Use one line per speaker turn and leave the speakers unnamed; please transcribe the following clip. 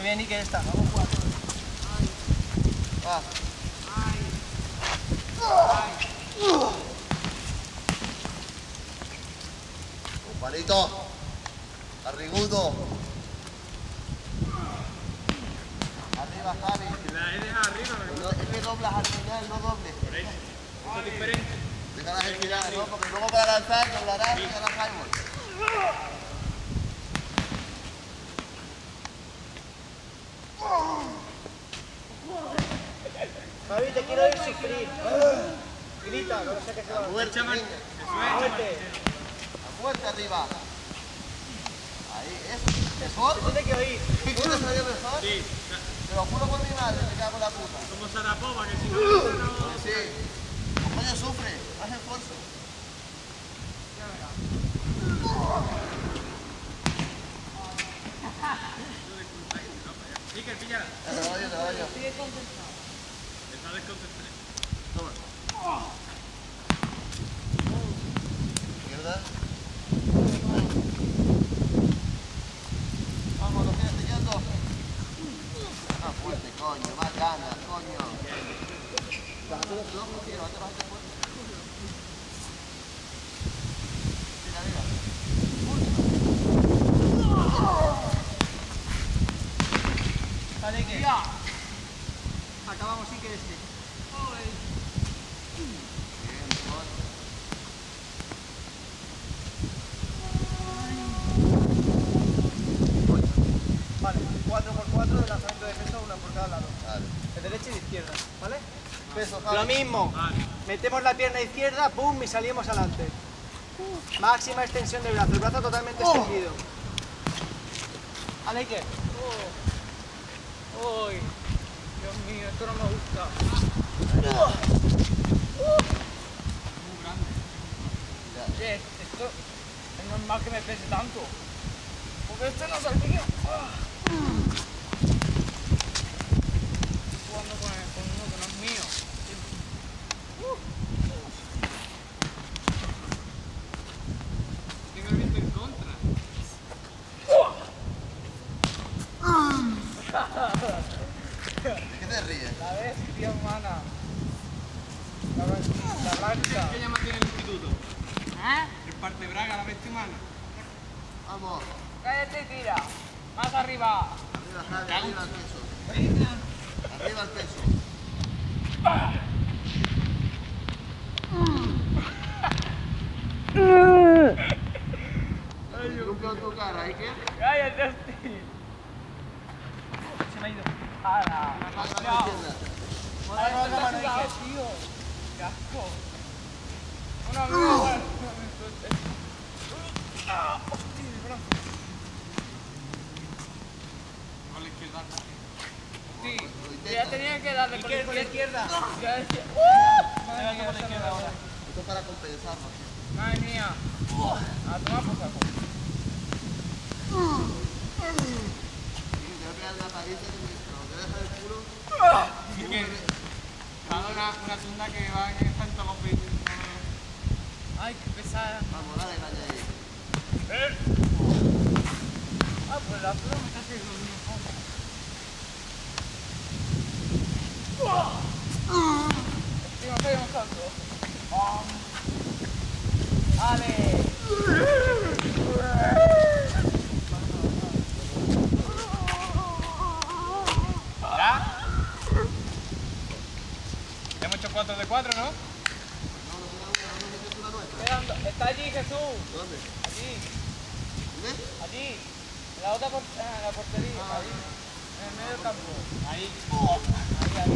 bien, Iker, esta. Vamos 4.
Va. Palito. Arrigudo. Arriba, Javi.
La N es arriba.
No, es que doblas al final, no dobles.
Por eso. Eso es diferente.
Dejarás el final, ¿no? Porque luego para lanzar doblarás y harás highball.
Javi, te quiero ir sufrir. Grita, no sé qué se va a hacer.
Muerte, niña.
Muerte.
A muerte arriba. Ahí, eso. ¿Mejor?
Se tiene que oír.
¿Qué quieres salir mejor?
Sí.
Te lo juro por mi madre, me cago en la puta.
Como Sarapova, que si no...
Sí. Coño, sufre. Haz esfuerzo.
Iker, píllala.
Te lo doy, te lo doy.
Está desconcentrado.
Toma. Izquierda. Vamos, lo tienes siguiendo. Más fuerte, coño, más ganas, coño. Bájate los ojos, tío, bájate fuerte. Mira, mira.
Dale, Iker. Acabamos, Iker, este.
Bien, mejor.
Vale, 4x4 de lanzamiento de peso, una por cada lado.
Vale.
De derecha y de izquierda, ¿vale?
Peso, Javi.
Lo mismo.
Vale.
Metemos la pierna izquierda, pum, y salimos adelante. Máxima extensión del brazo, el brazo totalmente extendido. Vale, Iker.
¡Uy! Dios mío, esto no me gusta. Muy grande. Oye, esto es normal que me pese tanto. Porque este no es el mío. Estoy jugando con uno que no es mío. Tengo el viento en contra.
¿De qué te ríes?
La bestia humana. La blanca.
¿Qué llama tiene el instituto? El parte braga, la bestia humana.
Vamos.
Cállate y tira. Más arriba.
Arriba, Javi, arriba el peso. Arriba el peso. Nunca en tu cara, Iker.
Cállate, hostia.
Se me ha ido.
¡Hala!
Pasa la izquierda.
Ahora la mano, Iker.
Tío. ¡Qué asco! Una vez. ¡Hostia, el brazo! Con la izquierda. Sí, ya tenía que darle con la izquierda. Ya decía.
Venga, con la izquierda ahora.
Esto es para compensarlo.
Madre mía. A tomar por saco.
Sí, te voy a pegar una paliza que me lo que deja el culo.
Así que, una tunda que va en tanto golpe. Ay, qué pesada.
Vamos, dale, caña ahí.
Ah, pues la flor me está haciendo un Sí, me estoy mojando. ¡Ale! ¿Ya? Ya hemos hecho 4 de 4, ¿no? Está allí, Jesús.
¿Dónde?
Allí,
¿Dónde?
allí. En la otra en la portería. Ahí. En el medio del campo. Ahí. Ahí.